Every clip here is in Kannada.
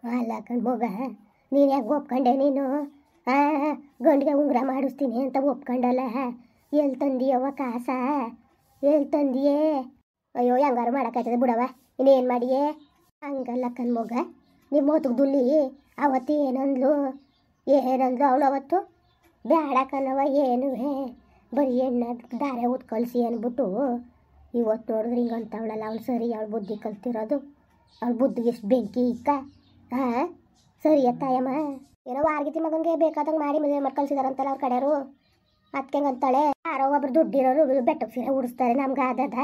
ಅಲ್ಲ ಕಣ್ ಮಗ, ನೀನು ಯಾಕೆ ಒಪ್ಕೊಂಡೆ ನೀನು? ಆ ಗಂಡಿಗೆ ಉಂಗುರ ಮಾಡಿಸ್ತೀನಿ ಅಂತ ಒಪ್ಕೊಂಡಲ್ಲ, ಎಲ್ಲಿ ತಂದಿಯವ ಕಾಸ? ಎಲ್ಲಿ ತಂದಿಯೇ? ಅಯ್ಯೋ ಹೆಂಗಾರು ಮಾಡೋಕ್ಕಾಯ್ತದೆ ಬಿಡವ, ಇನ್ನೇನು ಮಾಡಿಯೇ? ಹಂಗಲ್ಲ ಕಣ್ ಮಗ, ನಿಮ್ಮ ಹೊತ್ತಿಗೆ ದುಲ್ಲಿ ಅವತ್ತು ಏನಂದ್ಲು ಅವಳು ಅವತ್ತು? ಬೇಡ ಕಣವ ಏನುವೆ, ಬರೀ ಎಣ್ಣೆ ದಾರೆ ಊದ್ ಕಳಿಸಿ ಅಂದ್ಬಿಟ್ಟು ಇವತ್ತು ನೋಡಿದ್ರೆ ಹಿಂಗೆ ಅಂತವಳಲ್ಲ. ಅವಳು ಸರಿ, ಅವಳು ಬುದ್ಧಿ ಕಲ್ತಿರೋದು, ಅವಳು ಬುದ್ಧಿಗೆ ಎಷ್ಟು ಬೆಂಕಿ ಇಕ್ಕ. ಹಾಂ ಸರಿ ಅತ್ತಾಯಮ್ಮ, ಏನೋ ವಾರ್ಗಿತಿ ಮಗನಿಗೆ ಬೇಕಾದಂಗೆ ಮಾಡಿ ಮದುವೆ ಮಾಡಿ ಕಳ್ಸಿದಾರಂತಲ್ಲ ಅವ್ರ ಕಡೆಯವರು. ಅದಕ್ಕೆ ಅಂತಾಳೆ, ಯಾರೋ ಒಬ್ರು ದುಡ್ಡಿರೋರು ಬೆಟ್ಟಕ್ಕೆ ಸೀರೆ ಉಡಿಸ್ತಾರೆ, ನಮ್ಗೆ ಆದದ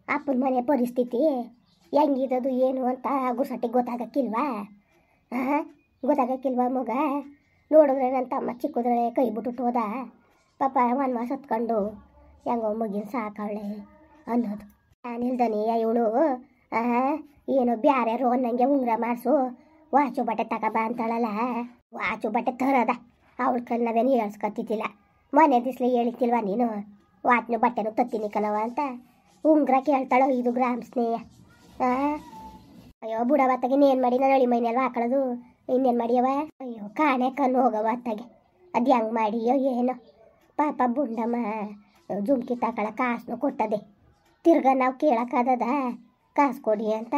ಅಪ್ಪನ ಮನೆ ಪರಿಸ್ಥಿತಿ ಹೆಂಗಿದದು ಏನು ಅಂತ ಗುಸಟ್ಟಿಗೆ ಗೊತ್ತಾಗಕ್ಕಿಲ್ವಾ? ಹಾಂ ಗೊತ್ತಾಗಕ್ಕಿಲ್ವಾ ಮಗ? ನೋಡಿದ್ರೆ ನನ್ನ ತಮ್ಮ ಚಿಕ್ಕದ್ರೆ ಕೈ ಬಿಟ್ಟು ಹೋದ, ಪಾಪ ವನವಾಸ ಹತ್ಕೊಂಡು ಹೆಂಗೋ ಮಗಿನ ಸಾಕವಳೆ ಅನ್ನೋದು. ನಾನಿಲ್ದನಿ ಇವಳು ಏನೋ ಬ್ಯಾರ್ಯಾರು ಅನ್ನಂಗೆ ಉಂಗುರ ಮಾಡಿಸು, ವಾಚು ಬಟ್ಟೆ ತಗೋಬಾ ಅಂತಾಳಲ್ಲ. ವಾಚು ಬಟ್ಟೆ ತರದ ಅವಳ ಕಲ್ ನಾವೇನು ಹೇಳ್ಸ್ಕೊತಿದ್ದಿಲ್ಲ. ಮನೆ ದಿಸ್ಲಿ ಹೇಳಿತಿಲ್ವ ನೀನು ವಾಚ್ನು ಬಟ್ಟೆನೂ ತತ್ತೀನಿ ಕಣವ ಅಂತ? ಉಂಗುರ ಕೇಳ್ತಾಳೋ 5 ಗ್ರಾಮ್ ಸ್ನೇಹ. ಅಯ್ಯೋ ಬುಡವತ್ತಾಗೆ ಏನು ಮಾಡಿ ನಾನು ಅಳಿ ಮೈನೆಲ್ವ ಹಾಕೊಳ್ಳೋದು, ಇನ್ನೇನು ಮಾಡಿಯವ? ಅಯ್ಯೋ ಕಾಣೆ ಕಣ್ಣು ಹೋಗವ ಅತ್ತಾಗೆ, ಅದು ಹೆಂಗೆ ಮಾಡಿಯೋ ಏನೋ. ಪಾಪ ಬುಂಡಮ್ಮ ಜುಮ್ಕಿ ತಗೊಳ ಕಾಸನ್ನು ಕೊಟ್ಟದೆ, ತಿರ್ಗ ನಾವು ಕೇಳೋಕ್ಕಾದದ ಕಾಸು ಕೊಡಿ ಅಂತ?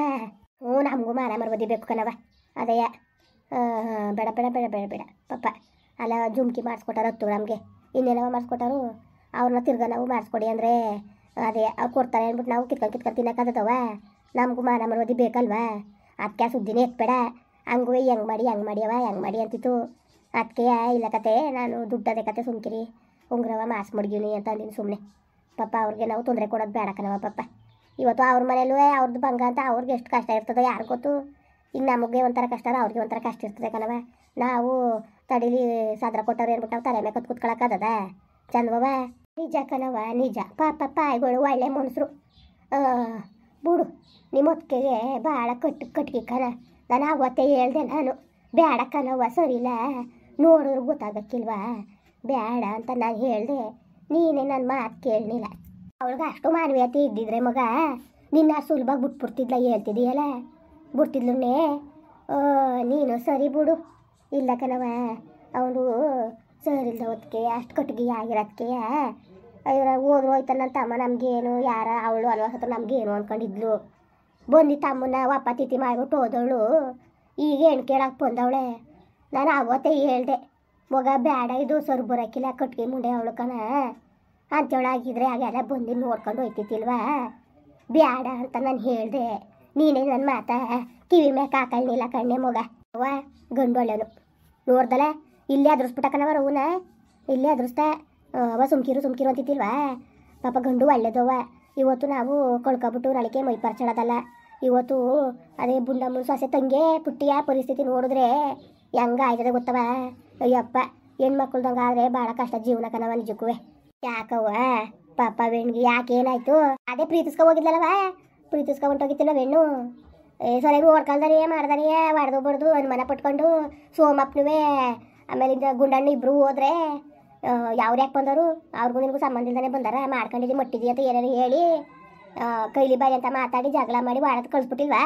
ನಮಗೂ ಮಾನ ಮರ್ಬದಿ ಬೇಕು ಕಣವ. ಅದೇ ಬೇಡ ಬೇಡ ಬೇಡ ಬೇಡ ಬೇಡ ಪಾಪ. ಅಲ್ಲ ಜುಮ್ಕಿ ಮಾಡಿಸ್ಕೊಟ್ಟಾರ 10 ಗ್ರಾಮ್ಗೆ, ಇನ್ನೇನವ ಮಾಡಿಸ್ಕೊಟ್ಟಾರು ಅವ್ರನ್ನ ತಿರ್ಗ ನಾವು ಮಾಡಿಸ್ಕೊಡಿ ಅಂದರೆ ಅದೇ ಅವ್ರು ಕೊಡ್ತಾರೆ ಅಂದ್ಬಿಟ್ಟು ನಾವು ಕಿತ್ಕೊಂಡು ತಿನ್ನೋಕ್ಕಾದವ? ನಮಗೂ ಮಾನ ಮರ್ಬದಿ ಬೇಕಲ್ವಾ? ಅದಕ್ಕೆ ಸುದ್ದಿನೇ ಎತ್ಬೇಡ. ಹಂಗೂ ಹೆಂಗೆ ಮಾಡಿ ಅಂತಿತ್ತು. ಅದಕ್ಕೆ ಇಲ್ಲ ಕತೆ, ನಾನು ದುಡ್ಡದೇ ಕತೆ ಸುಮ್ಕಿರಿ, ಉಂಗುರವ ಮಾಸ್ ಮಡ್ಗಿನಿ ಅಂತ ಅಂದಿನಿ ಸುಮ್ಮನೆ. ಪಾಪ ಅವ್ರಿಗೆ ನಾವು ತೊಂದರೆ ಕೊಡೋದು ಬೇಡ ಕಣವ ಪಾಪ. ಇವತ್ತು ಅವ್ರ ಮನೇಲೂ ಅವ್ರದ್ದು ಭಂಗ ಅಂತ ಅವ್ರಿಗೆ ಎಷ್ಟು ಕಷ್ಟ ಇರ್ತದೆ ಯಾರು ಗೊತ್ತು. ಈಗ ನಮಗೆ ಒಂಥರ ಕಷ್ಟ, ಅವ್ರಿಗೆ ಒಂಥರ ಕಷ್ಟ ಇರ್ತದೆ ಕಣವ. ನಾವು ತಡೀಲಿ ಸಾದ್ರ ಕೊಟ್ಟವ್ರು ಏನ್ಬಿಟ್ಟು ನಾವು ತಲೆ ಮೇಲೆ ಕತ್ ಕೂತ್ಕೊಳಕ್ಕಾದದ ಚಂದವ? ನಿಜ ಕಣವ ನಿಜ. ಪಾಪ ಪಾಯಿಗಳು ಒಳ್ಳೆ ಮನುಷ್ಯರು ಬಿಡು. ನಿಮ್ಮ ಹೊತ್ತಿಗೆ ಭಾಳ ಕಟ್ಗೆ ಕಣ. ನಾನು ಅವತ್ತೇ ಹೇಳ್ದೆ, ನಾನು ಬೇಡ ಕಣವ ಸರಿಲ್ಲ, ನೋಡೋರು ಗೊತ್ತಾಗಕ್ಕಿಲ್ವಾ ಬೇಡ ಅಂತ ನಾನು ಹೇಳಿದೆ. ನೀನೇ ನನ್ನ ಮಾತು ಕೇಳಲಿಲ್ಲ. ಅವಳಿಗೆ ಅಷ್ಟು ಮಾನವೀಯತೆ ಇದ್ದಿದ್ರೆ ಮಗ ನಿನ್ನ ಸುಲಭವಾಗಿ ಬಿಟ್ಬಿಡ್ತಿದ್ಲ, ಹೇಳ್ತಿದ್ದೀಯಲ್ಲ ಬಿಡ್ತಿದ್ಲನ್ನೇ. ನೀನು ಸರಿ ಬಿಡು. ಇಲ್ಲ ಕಣವ, ಅವನು ಸರಿ ಇಲ್ದ ಹೊತ್ತಿಗೆ ಅಷ್ಟು ಕಟ್ಟಿಗೆ ಆಗಿರೋದಕ್ಕೆ ಹೋದ್ರು ಹೋಯ್ತ ನನ್ನ ತಮ್ಮ ನಮಗೇನು, ಯಾರ ಅವಳು ಅಲ್ವಸತ್ರ ನಮಗೇನು ಅಂದ್ಕೊಂಡಿದ್ಲು. ಬಂದು ತಮ್ಮನ್ನ ಒಪ್ಪ ತಿಥಿ ಮಾಡಿಬಿಟ್ಟು ಹೋದವಳು ಈಗ ಹೆಣ್ಣು ಕೇಳಕ್ಕೆ ಬಂದವಳೆ. ನಾನು ಅವತ್ತೇ ಹೇಳ್ದೆ, ಮಗ ಬೇಡ ಇದು ಸರ್ ಬರೋಕ್ಕಿಲ್ಲ, ಕಟ್ಗೆ ಮುಂಡೆ ಅವಳು ಕಣ ಅಂತೇಳಾಗಿದ್ರೆ ಹಾಗೆಲ್ಲ ಬಂದು ನೋಡ್ಕೊಂಡು ಹೋಯ್ತಿತ್ತಿಲ್ವಾ? ಬೇಡ ಅಂತ ನಾನು ಹೇಳಿದೆ. ನೀನೇ ನನ್ನ ಮಾತಾ ಕಿವಿ ಮ್ಯಾಕ ಹಾಕಳ್ನಿಲ್ಲ ಕಣ್ಣೆ ಮಗ. ಅವ ಗಂಡೊಳ್ಳೆನು ನೋಡ್ದಲ್ಲ, ಇಲ್ಲೇ ಅದ್ರಸ್ಬಿಟ್ಟ ಕಣವ ರವನ, ಇಲ್ಲೇ ಅದ್ರಸ್ತ. ಅವ ಸುಮ್ಕಿರು ಅಂತಿತ್ತಿಲ್ವಾ? ಪಾಪ ಗಂಡು ಒಳ್ಳೇದವ. ಇವತ್ತು ನಾವು ಕಳ್ಕೊಬಿಟ್ಟು ನಳಿಕೆ ಮೈ ಪರ್ಚಳದಲ್ಲ. ಇವತ್ತು ಅದೇ ಬುಂಡಮ್ಮನ ಸೊಸೆ ತಂಗೆ ಪುಟ್ಟಿಯ ಪರಿಸ್ಥಿತಿ ನೋಡಿದ್ರೆ ಹೆಂಗ ಆಯ್ತದೆ ಗೊತ್ತವ? ಅಯ್ಯಪ್ಪ, ಹೆಣ್ಮಕ್ಳದಂಗೆ ಆದರೆ ಭಾಳ ಕಷ್ಟ ಜೀವನ ಕಣವ ನಿಜಕ್ಕೂ. ಯಾಕವ್ವ ಪಾಪ ವೆಣ್ಣಿಗೆ ಯಾಕೇನಾಯ್ತು? ಅದೇ ಪ್ರೀತಿಸ್ಕೊ ಹೋಗಿದ್ಲಲ್ಲವ, ಪ್ರೀತಿಸ್ಕೊ ಹೊಂಟೋಗಿತ್ತಿಲ್ಲ ವೆಣ್ಣು. ಸರಿಯಾಗಿ ನೋಡ್ಕೊಳ್ದಾನೆ ಮಾಡ್ದಾನೆ ಹೊಡೆದು ಬಡ್ದು ಅನುಮಾನ ಪಟ್ಕೊಂಡು ಸೋಮಪ್ಪನುವೆ ಆಮೇಲಿಂದ ಗುಂಡಣ್ಣ ಇಬ್ಬರು ಹೋದ್ರೆ ಯಾವ್ರು ಯಾಕೆ ಬಂದವರು? ಅವ್ರಿಗೂ ನಿನಗೂ ಸಂಬಂಧ ಇಲ್ದಾನೆ ಬಂದಾರ, ಮಾಡ್ಕೊಂಡಿದ್ದು ಮಟ್ಟಿದಿ ಅಂತ ಏನಾರು ಹೇಳಿ ಕೈಲಿ ಬಾಯಿ ಅಂತ ಮಾತಾಡಿ ಜಗಳ ಮಾಡಿ ವಾಡದ ಕಳಿಸ್ಬಿಟ್ಟಿಲ್ವಾ?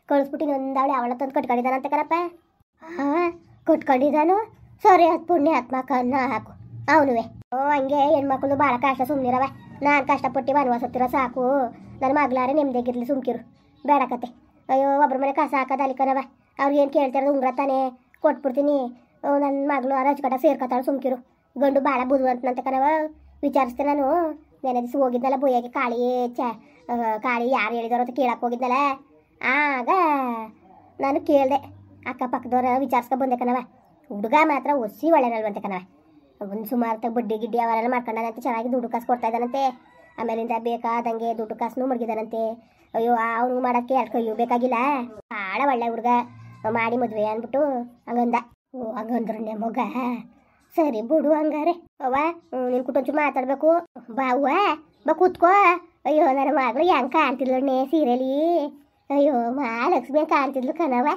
ಕಳಿಸ್ಬಿಟ್ಟು ಇನ್ನೊಂದವಳು ಅವಳ ತಂದು ಕಟ್ಕೊಂಡಿದ್ದಾನಂತ ಕಣಪ್ಪ. ಹಾಂ ಕಟ್ಕೊಂಡಿದ್ದಾನು, ಸರಿ ಅದು ಪುಣ್ಯ ಆತ್ಮಕ ಅನ್ನ ಹಾಕು ಅವನುವೆ. ಹಂಗೆ ಹೆಣ್ಮಕ್ಳು ಭಾಳ ಕಷ್ಟ, ಸುಮ್ಮನಿರವ. ನಾನು ಕಷ್ಟಪಟ್ಟು ವನವಾಸತ್ತಿರೋ ಸಾಕು, ನನ್ನ ಮಗಳಾರೆ ನೆಮ್ಮದಿಯಾಗಿರ್ಲಿ, ಸುಮ್ಕಿರು ಬೇಡ ಕತೆ. ಅಯ್ಯೋ ಒಬ್ರ ಮನೆ ಕಸ ಹಾಕೋದು ಅಲ್ಲಿ ಕಣವ, ಅವ್ರಿಗೇನು ಕೇಳ್ತಿರೋದು ಉಂಗ್ರ ತಾನೇ ಕೊಟ್ಬಿಡ್ತೀನಿ. ನನ್ನ ಮಗಳು ರಜಕಟ ಸೇರ್ಕೊತಾಳು, ಸುಮ್ಕಿರು. ಗಂಡು ಭಾಳ ಬುದ್ಧಿವಂತನಂತೆ ಕಣವ, ವಿಚಾರಿಸ್ತೆ ನಾನು. ನೆನೆ ದಿವಸ ಹೋಗಿದ್ನಲ್ಲ ಬೊಯ್ಯಾಗೆ ಕಾಳಿ ಯಾರು ಹೇಳಿದಾರೋ ಅಂತ ಕೇಳಕ್ಕೆ ಹೋಗಿದ್ನಲ್ಲ, ಆಗ ನಾನು ಕೇಳಿದೆ. ಅಕ್ಕಪಕ್ಕದವ್ರ ವಿಚಾರಿಸ್ಕೊ ಬಂದೆ ಕಣವ. ಹುಡುಗ ಮಾತ್ರ ಒಸಿ ಒಳ್ಳೆನಲ್ವಂತೆ ಕಣವ. ಒಂದು ಸುಮಾರು ಬಡ್ಡಿ ಗಿಡ್ಡಿ ಅವರೆಲ್ಲ ಮಾಡ್ಕೊಂಡಾನಂತೆ, ಚೆನ್ನಾಗಿ ದುಡ್ಡು ಕಾಸು ಕೊಡ್ತಾ ಇದ್ದಾನಂತೆ. ಆಮೇಲಿಂದ ಬೇಕಾದಂಗೆ ದುಡ್ಡು ಕಾಸನ್ನು ಮಡಗಿದಾನಂತೆ. ಅಯ್ಯೋ ಅವ್ನಿಗೆ ಮಾಡೋಕ್ಕೆ ಎರಡು ಕೈಯೂ ಬೇಕಾಗಿಲ್ಲ, ಭಾಳ ಒಳ್ಳೆ ಹುಡುಗ, ಮಾಡಿ ಮದುವೆ ಅಂದ್ಬಿಟ್ಟು ಹಂಗಂದ. ಹಂಗಂದ್ರನ್ನೇ ಮಗ, ಸರಿ ಬಿಡು ಹಂಗಾರೆ. ಅವ್ವ ನಿನ್ನ ಕುಟುಂಚು ಮಾತಾಡಬೇಕು ಬಾ ಅವ್ವ, ಬಾ ಕೂತ್ಕೋ. ಅಯ್ಯೋ ನನ್ನ ಮಗಳು ಹೆಂಗೆ ಕಾಣ್ತಿದ್ಲಣ್ಣೆ ಸೀರೆಲಿ, ಅಯ್ಯೋ ಮಹಾಲಕ್ಷ್ಮಿ ಕಾಣ್ತಿದ್ಲು ಕಣವ.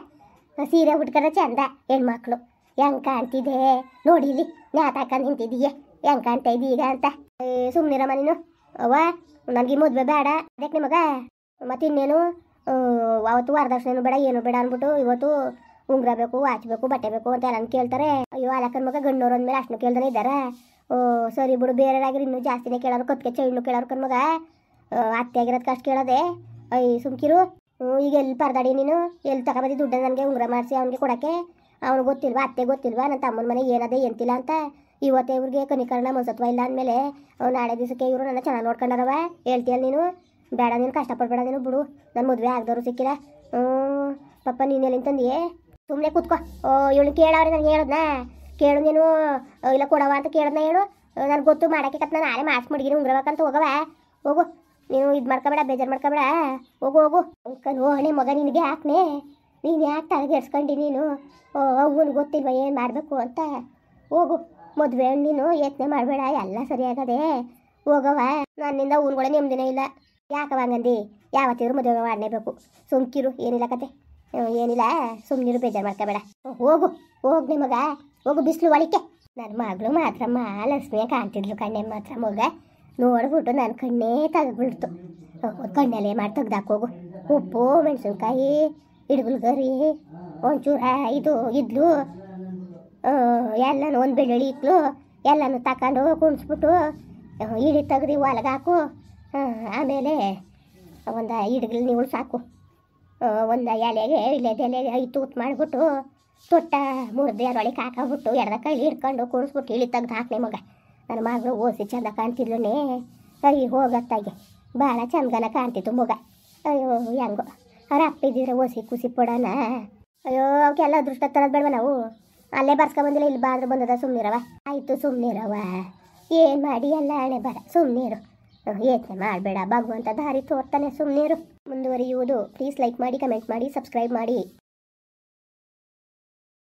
ಸೀರೆ ಉಟ್ಕೊಂಡ್ರೆ ಚಂದ ಹೆಣ್ಮಕ್ಳು, ಹೆಂಗೆ ಕಾಣ್ತಿದ್ದೆ ನೋಡಿಲಿ, ನ್ಯಾತಾಕೊಂಡು ನಿಂತಿದ್ದೀಯ ಹೆಂಗೆ ಕಾಣ್ತಾ ಇದ್ದೀಗ ಅಂತ. ಸುಮ್ಮನಿರಮ್ಮ ನೀನು. ಅವ್ವ ನನಗೆ ಮದುವೆ ಬೇಡ, ಅದಕ್ಕೆ ನಿಮಗ ಮತ್ತಿನ್ನೇನು ಅವತ್ತು ವರದಕ್ಷಿಣೆನೂ ಬೇಡ ಏನು ಬೇಡ ಅಂದ್ಬಿಟ್ಟು ಇವತ್ತು ಉಂಗುರ ಬೇಕು ವಾಚ್ ಬೇಕು ಬಟ್ಟೆ ಬೇಕು ಅಂತ ಎಲ್ಲ ಕೇಳ್ತಾರೆ. ಅಯ್ಯೋ ಅಲಕ್ಕನ ಮಗ ಗಂಡೋರು ಅಂದಮೇಲೆ ಅಷ್ಟನ್ನು ಕೇಳ್ದಾನೆ ಇದ್ದಾರೆ. ಸರಿ ಬಿಡು, ಬೇರೆಯವ್ರಾಗಿರೋ ಇನ್ನೂ ಜಾಸ್ತಿನೇ ಕೇಳೋರು, ಕತ್ಕೆ ಚೈನು ಕೇಳೋರು ಕಣ್ ಮಗ. ಅತ್ತೆ ಆಗಿರೋದಕ್ಕೆ ಅಷ್ಟು ಕೇಳೋದೆ. ಅಯ್ಯ ಸುಮ್ಕಿರು. ಈಗ ಎಲ್ಲಿ ಪರದಾಡಿ ನೀನು? ಎಲ್ಲಿ ತಗೊಬಂದಿ ದುಡ್ಡು ನನಗೆ ಉಂಗುರ ಮಾಡಿಸಿ ಅವ್ನಿಗೆ ಕೊಡೋಕ್ಕೆ? ಅವ್ನಿಗೆ ಗೊತ್ತಿಲ್ವಾ, ಅತ್ತೆ ಗೊತ್ತಿಲ್ವಾ ನನ್ನ ತಮ್ಮನ ಮನೆ ಏನದೇ ಎಂತಿಲ್ಲ ಅಂತ? ಇವತ್ತೇ ಇವ್ರಿಗೆ ಕನಿಕರಣ ಮನಸತ್ವ ಇಲ್ಲ ಅಂದಮೇಲೆ ನಾಳೆ ದಿವಸಕ್ಕೆ ಇವರು ನನ್ನ ಚೆನ್ನಾಗಿ ನೋಡ್ಕೊಂಡಾರವ. ಹೇಳ್ತೀಯಲ್ಲ ನೀನು? ಬೇಡ, ನೀನು ಕಷ್ಟಪಡಬೇಡ, ನೀನು ಬಿಡು. ನನ್ನ ಮದುವೆ ಆಗದವ್ರು ಸಿಕ್ಕಿಲ್ಲ. ಪಾಪ ನೀನು ಎಲ್ಲಿಂದ ತಂದಿಯೇ? ಸುಮ್ಮನೆ ಕೂತ್ಕೋ. ಇವಳು ಕೇಳವ್ರೆ, ನನಗೆ ಹೇಳೋದ್ನ ಕೇಳು ನೀನು. ಇಲ್ಲ ಕೊಡವ ಅಂತ ಕೇಳೋದ್ನ ಹೇಳು. ನನಗೆ ಗೊತ್ತು ಮಾಡೋಕ್ಕೆ ಕತ್ ನಾನು ನಾಳೆ ಮಾಡಿಸಿ ಮಡಗಿರಿ ಉಂಗ್ರಬೇಕಂತ. ಹೋಗವ ಹೋಗು, ನೀನು ಇದು ಮಾಡ್ಕೊಬೇಡ, ಬೇಜಾರು ಮಾಡ್ಕೊಬೇಡ. ಹೋಗು ಹೋಗು. ನೋಣೆ ಮಗ, ನಿನಗೆ ಯಾಕನೆ? ನೀನು ಯಾಕೆ ತಲೆಗೆಡ್ಸ್ಕೊಂಡು ನೀನು? ಅವ್ವನಿಗೆ ಗೊತ್ತಿಲ್ವ ಏನು ಮಾಡಬೇಕು ಅಂತ? ಹೋಗು, ಮದುವೆ ನೀನು ಯತ್ನೆ ಮಾಡಬೇಡ, ಎಲ್ಲ ಸರಿಯಾಗದೆ. ಹೋಗವ, ನನ್ನಿಂದ ಊನ್ಗಳೇ ನೆಮ್ಮದಿನೇ ಇಲ್ಲ. ಯಾಕವ ಹಂಗಂದು? ಯಾವತ್ತಿದ್ರು ಮದುವೆ ಮಾಡಲೇಬೇಕು. ಸುಮ್ಕಿರು, ಏನಿಲ್ಲ ಕತೆ, ಏನಿಲ್ಲ, ಸುಮ್ಮನಿರು, ಬೇಜಾರು ಮಾಡ್ಕೋಬೇಡ. ಹೋಗು ಹೋಗ್ನಿ ಮಗ, ಹೋಗು. ಬಿಸಿಲು ಒಳಿಕೆ. ನನ್ನ ಮಗಳು ಮಾತ್ರ ಲಕ್ಷ್ಮಿಯ ಕಾಣ್ತಿದ್ಲು ಕಣ್ಣೆ ಮಾತ್ರ ಮಗ. ನೋಡ್ಬಿಟ್ಟು ನನ್ನ ಕಣ್ಣೇ ತೆಗೆದ್ಬಿಡ್ತು. ಕಣ್ಣಲ್ಲೇ ಮಾಡಿ ತೆಗ್ದಾಕೋಗು. ಉಪ್ಪು, ಮೆಣಸಿನ್ಕಾಯಿ, ಇಡ್ಗುಲ್ಗರಿ, ಒಂಚೂರ ಇದು ಇದ್ಲು, ಎಲ್ಲನೂ ಒಂದು ಬೆಳ್ಳುಳ್ಳಿ ಇಕ್ಲು, ಎಲ್ಲನೂ ತಗೊಂಡು ಕುಣಿಸ್ಬಿಟ್ಟು ಇಡಿ ತೆಗ್ದು ಒಳಗಾಕು. ಆಮೇಲೆ ಒಂದು ಇಡ್ಗಲ್ ನೀವು ಸಾಕು. ಒಂದು ಎಲೆಗೆ ಇಲ್ಲದ ಎಲೆಗೆ ತೂತು ಮಾಡಿಬಿಟ್ಟು ತೊಟ್ಟ ಮುರಿದು ಅದರೊಳಗೆ ಹಾಕೊಂಬಿಟ್ಟು ಎಡದ ಕೈಲಿ ಹಿಡ್ಕೊಂಡು ಕುಣಿಸ್ಬಿಟ್ಟು ಇಳಿ ತೆಗ್ದು ಹಾಕ್ನೆ ಮಗ. ನನ್ನ ಮಗಳು ಓಸಿ ಚಂದ ಕಾಣ್ತಿದ್ಲೇ. ಅಯ್ಯೋ ಹೋಗತ್ತಾಗೆ ಭಾಳ ಚಂದನ ಕಾಣ್ತಿತ್ತು ಮಗ. ಅಯ್ಯೋ ಹೆಂಗೋ ಅವ್ರ ಅಪ್ಪ ಇದ್ದಿದ್ರೆ ಓಸಿ ಖುಷಿ ಪಡೋಣ. ಅಯ್ಯೋ ಅವಕ್ಕೆಲ್ಲ ಅದೃಷ್ಟ ತರೋದು ಬೇಡವ ನಾವು? ಅಲ್ಲೇ ಬರ್ಸ್ಕೊಂಬಂದಿಲ್ಲ, ಇಲ್ಲಿ ಬಾದ್ರೆ ಬಂದದ. ಸುಮ್ಮನಿರವ. ಆಯಿತು ಸುಮ್ಮನಿರವ, ಏನು ಮಾಡಿ ಎಲ್ಲ ಹಣೆ ಬರ. ಸುಮ್ಮನಿರು, ಯೋಚನೆ ಮಾಡಬೇಡ, ಭಗವಂತ ದಾರಿ ತೋರ್ತಾನೆ. ಸುಮ್ಮನಿರು. ಮುಂದುವರಿಯುವುದು. ಪ್ಲೀಸ್ ಲೈಕ್ ಮಾಡಿ, ಕಮೆಂಟ್ ಮಾಡಿ, ಸಬ್ಸ್ಕ್ರೈಬ್ ಮಾಡಿ.